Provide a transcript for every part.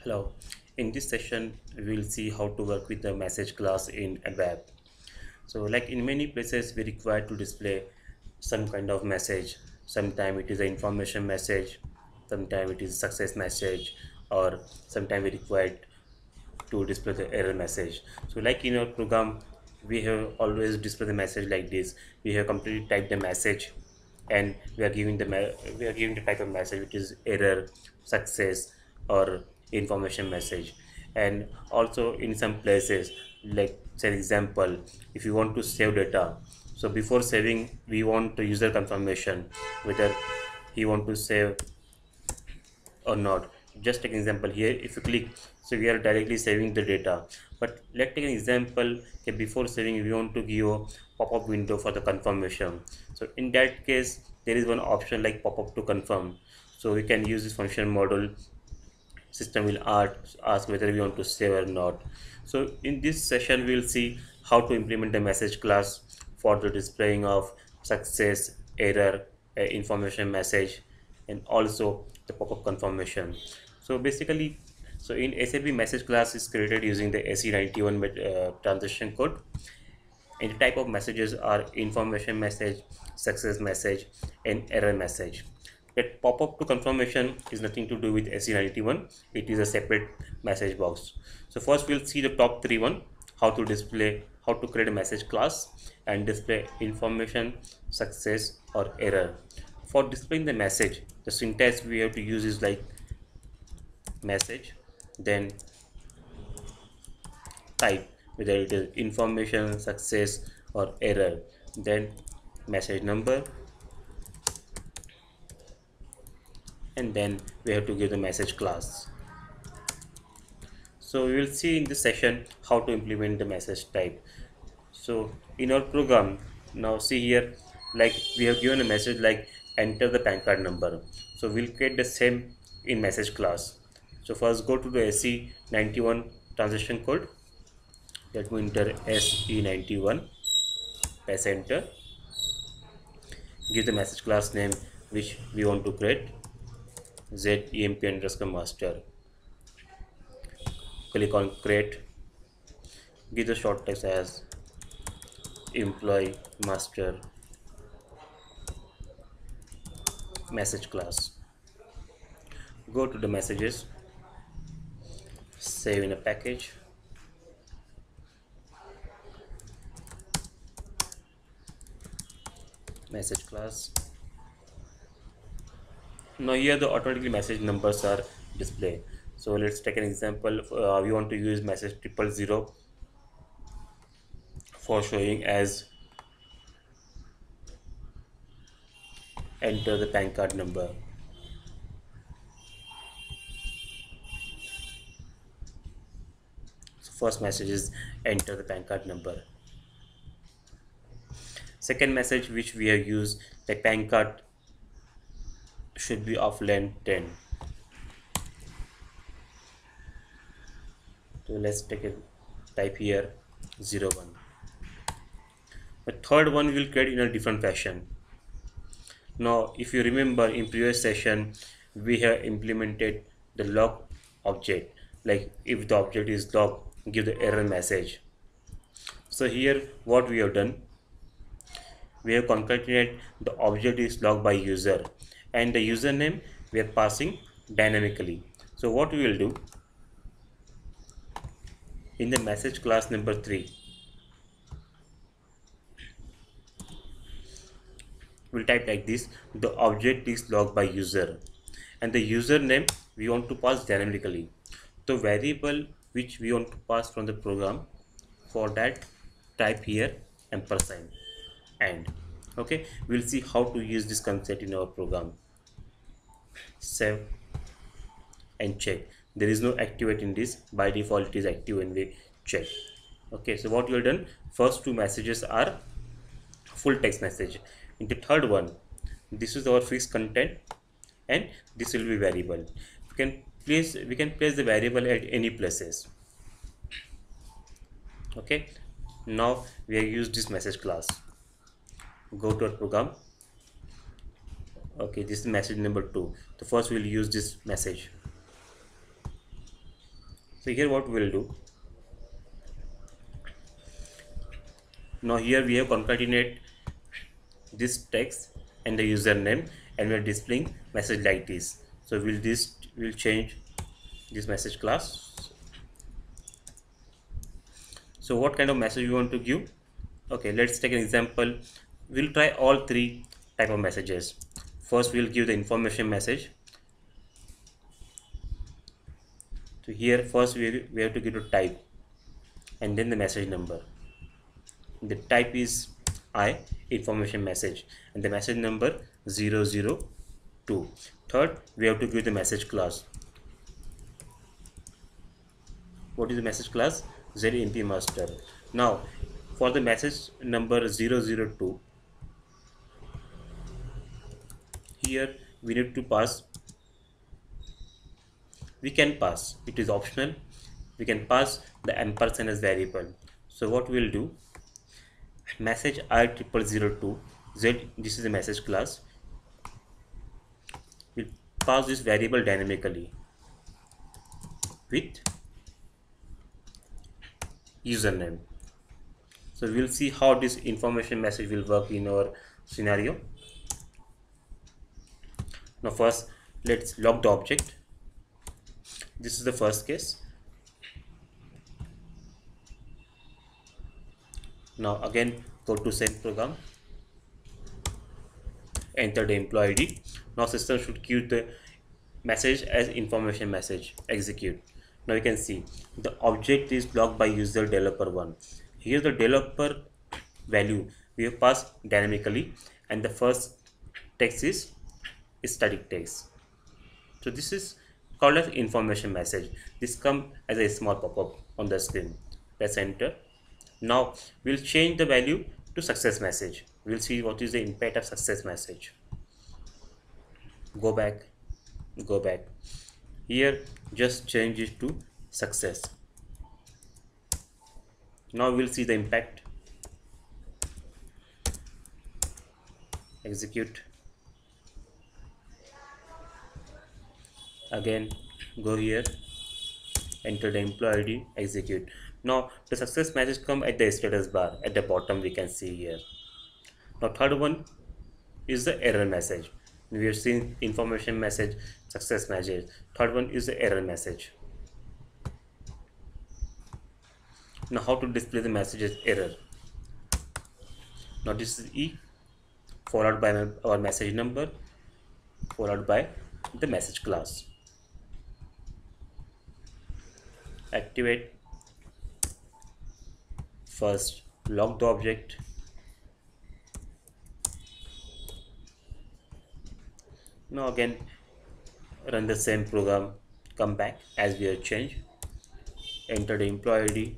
Hello, in this session we will see how to work with the message class in ABAP. So like in many places we require to display some kind of message. Sometimes it is an information message, sometimes it is success message, or sometimes we require to display the error message. So like in our program we have always display the message like this. We have completely typed the message and we are giving the type of message which is error, success, or information message. And also in some places, like say example, if you want to save data, so before saving we want the user confirmation whether he want to save or not. Just take an example here. If you click, so we are directly saving the data. But let's take an example. Okay, before saving, we want to give a pop-up window for the confirmation. So in that case, there is one option like pop-up to confirm. So we can use this function model. System will ask whether we want to save or not. So in this session, we will see how to implement the message class for the displaying of success, error, information message, and also the pop-up confirmation. So basically, so in SAP message class is created using the AC91 transition code, and the type of messages are information message, success message, and error message. That pop-up to confirmation is nothing to do with SE91. It is a separate message box. So first we'll see the top three one, how to create a message class and display information, success, or error. For displaying the message, the syntax we have to use is like message, then type whether it is information, success, or error, then message number, and then we have to give the message class. So we will see in this session how to implement the message type. So in our program, now see here, like we have given a message like enter the PAN card number. So we'll create the same in message class. So first go to the SE91 transaction code. Let me enter SE91, press enter, give the message class name which we want to create, ZEMP underscore master. Click on create, give the short text as employee master message class. Go to the messages, save in a package, message class. Now here the automatically message numbers are displayed. So let's take an example. We want to use message 000 for showing as enter the PAN card number. So first message is enter the PAN card number. Second message which we have used, the PAN card should be of length 10. So let's take a type here 01. The third one will create in a different fashion. Now if you remember in previous session we have implemented the log object, like if the object is log, give the error message. So here what we have done, we have concatenated the object is logged by user and the username we are passing dynamically. So what we will do in the message class number 3, we'll type like this: the object is logged by user and the username we want to pass dynamically. The variable which we want to pass from the program, for that type here ampersand and. Okay, we'll see how to use this concept in our program. Save and check. There is no activate in this, by default it is active when we check. Okay, so what you have done, first two messages are full text message. In the third one, this is our fixed content and this will be variable. We can place the variable at any places. Okay, now we have used this message class. Go to our program. Okay, this is message number 2. The first we'll use this message. So here what we'll do, now here we have concatenate this text and the username, and we are displaying message like this. So we'll change this message class. So what kind of message you want to give? Okay, let's take an example. We'll try all three type of messages. First we'll give the information message. So here first we have to give a type and then the message number. The type is I, information message, and the message number 002. Third, we have to give the message class. What is the message class? ZMP master. Now for the message number 002, here we need to pass, we can pass, it is optional, we can pass the ampersand as variable. So what we'll do, message I0002 Z, this is a message class, we'll pass this variable dynamically with username. So we'll see how this information message will work in our scenario. Now first let's log the object. This is the first case. Now again go to same program, enter the employee ID. Now system should queue the message as information message, execute. Now you can see the object is logged by user developer1. Here the developer value we have passed dynamically, and the first text is static text. So this is called as information message. This come as a small pop-up on the screen. Press enter. Now we'll change the value to success message. We'll see what is the impact of success message. Go back. Here just change it to success. Now we'll see the impact. Execute. Again go here, enter the employee ID, execute. Now the success message come at the status bar at the bottom, we can see here. Now third one is the error message. We have seen information message, success message. Third one is the error message. Now how to display the message as error? Now this is E followed by our message number followed by the message class. Activate. First log the object, now again run the same program, come back as we have changed, enter the employee ID,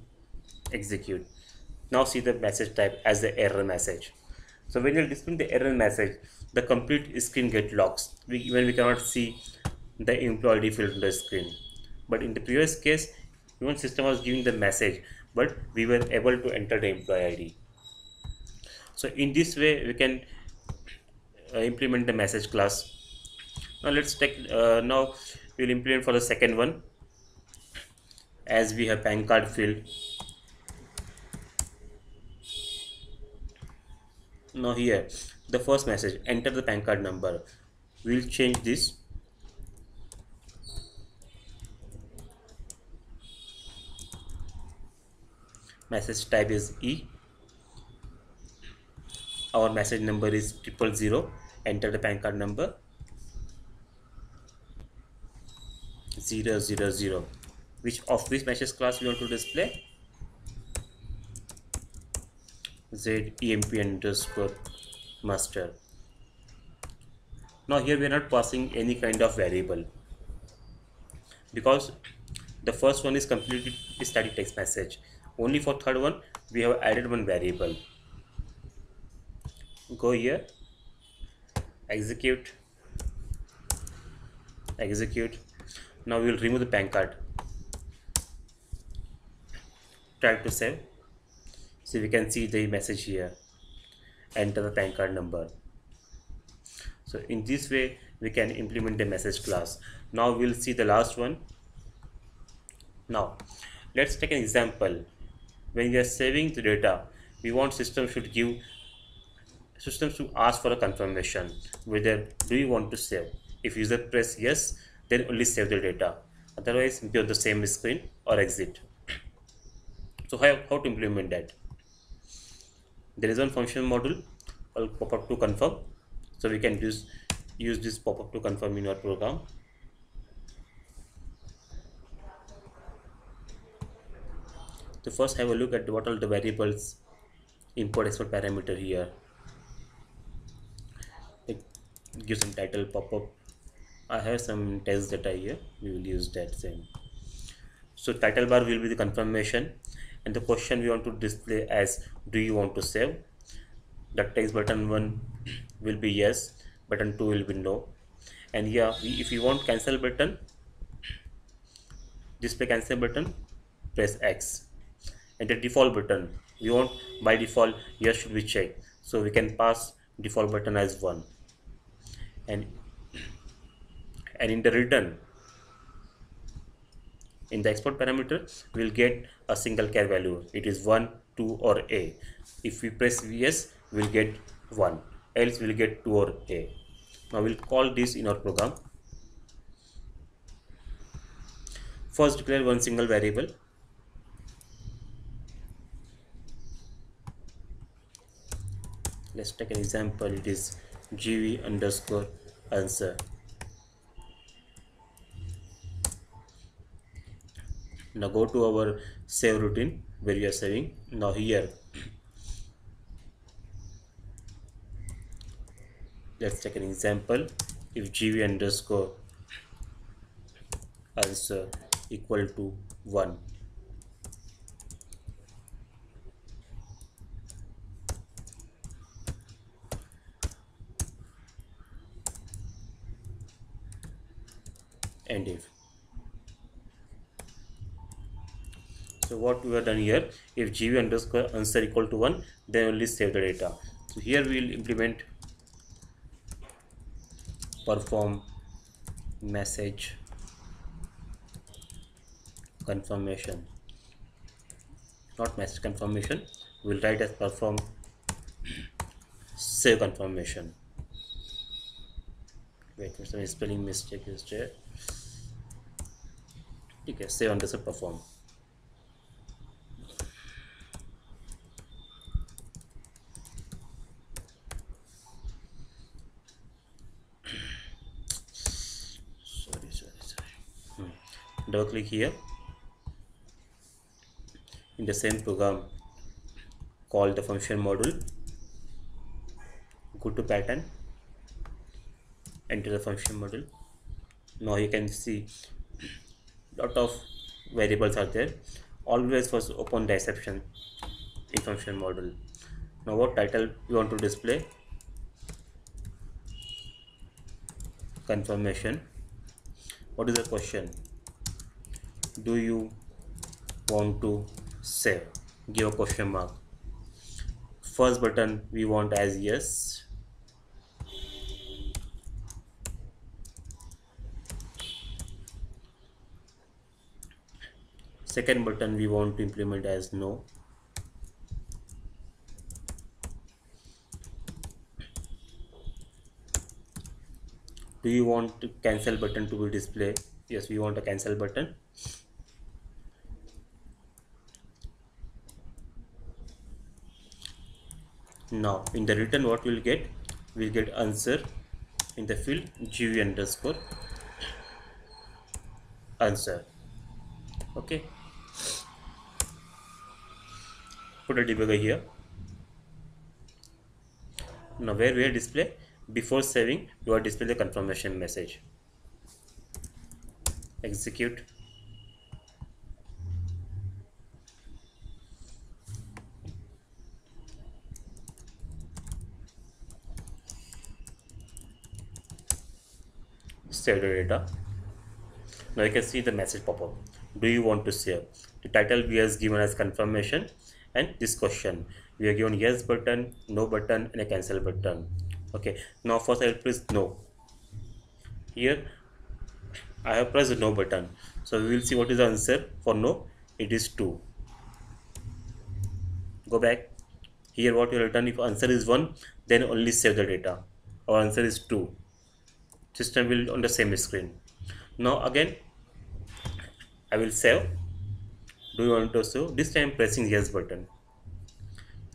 execute. Now see the message type as the error message. So when you display the error message, the complete screen get locks when we cannot see the employee ID field on the screen. But in the previous case, even system was giving the message, but we were able to enter the employee ID. So in this way we can implement the message class. Now let's take now we'll implement for the second one, as we have PAN card field. Now here the first message, enter the PAN card number. We'll change this message type is E, our message number is 000, enter the PAN card number 000. Which message class we want to display? ZEMP underscore master. Now here we are not passing any kind of variable because the first one is completely static text message. Only for third one we have added one variable. Go here, execute. Now we will remove the PAN card. Try to save. So we can see the message here, enter the PAN card number. So in this way we can implement the message class. Now we'll see the last one, Now let's take an example. When we are saving the data, we want systems to ask for a confirmation whether do you want to save. If user press yes, then only save the data, otherwise be on the same screen or exit. So how to implement that? There is one function module called pop-up to confirm, so we can use this pop-up to confirm in our program. So first have a look at what are the variables, import export parameter here. It gives some title pop-up. I have some text data here, we will use that same. So title bar will be the confirmation, and the question we want to display as do you want to save. The text button 1 will be yes, button 2 will be no, and yeah, if you want cancel button, display cancel button, press X. And the default button we want by default yes should be checked, so we can pass default button as 1, and in the return, in the export parameter we'll get a single char value. It is 1, 2 or a. If we press yes, we'll get 1, else we'll get 2 or a. Now we'll call this in our program. First declare one single variable. Let's take an example. It is gv underscore answer. Now go to our save routine where we are saving. Now here let's take an example. If gv underscore answer equal to 1, and so what we have done here, if gv underscore answer equal to 1, then only save the data. So here we will implement perform message confirmation, not message confirmation, we'll write as perform save confirmation. Wait, some spelling mistake is there. Okay, save underscore perform. Double click here. In the same program, call the function module, go to pattern, enter the function module. Now you can see lot of variables are there. Always first open the exception in function module. Now what title you want to display? Confirmation. What is the question? Do you want to save? Give a question mark. First button we want as yes. Second button we want to implement as no. Do you want to cancel button to be displayed? Yes, we want a cancel button. Now in the return what we'll get? We'll get answer in the field gv underscore answer. Okay, put a debugger here. Now where we are display, before saving you are display the confirmation message. Execute. Save the data. Now you can see the message pop up. Do you want to save? The title we has given as confirmation, and this question we are given yes button, no button, and a cancel button. Okay, now first I will press no. Here I have pressed the no button, So we will see what is the answer for no. It is 2. Go back. Here what you return, if answer is 1, then only save the data. Our answer is 2. System will on the same screen. Now again I will save. Do you want to save? This time pressing yes button.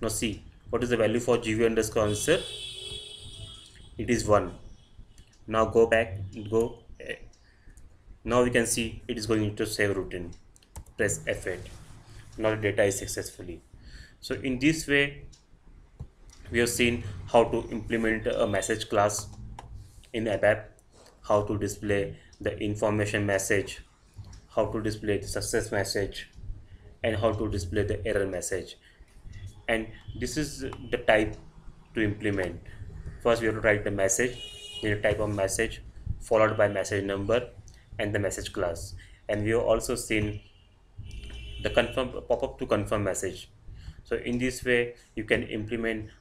Now see what is the value for gv underscore answer. It is 1. Now go back, go. Now we can see it is going into save routine. Press F8. Now the data is successfully. So in this way we have seen how to implement a message class in ABAP, how to display the information message, how to display the success message, and how to display the error message. And this is the type to implement. First we have to write the message, then a type of message followed by message number and the message class. And we have also seen the confirm pop-up to confirm message. So in this way you can implement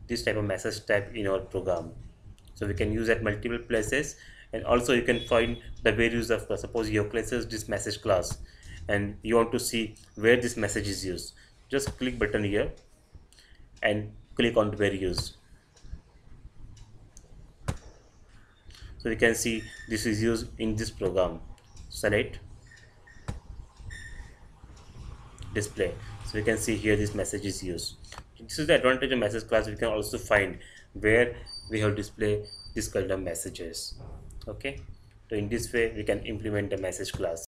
this type of message type in our program. So we can use at multiple places, and also you can find the values of, suppose your classes this message class and you want to see where this message is used, just click button here and click on where used. So you can see this is used in this program. Select display. So we can see here this message is used. This is the advantage of message class. We can also find where we have display this kind of messages. Okay, so in this way we can implement the message class.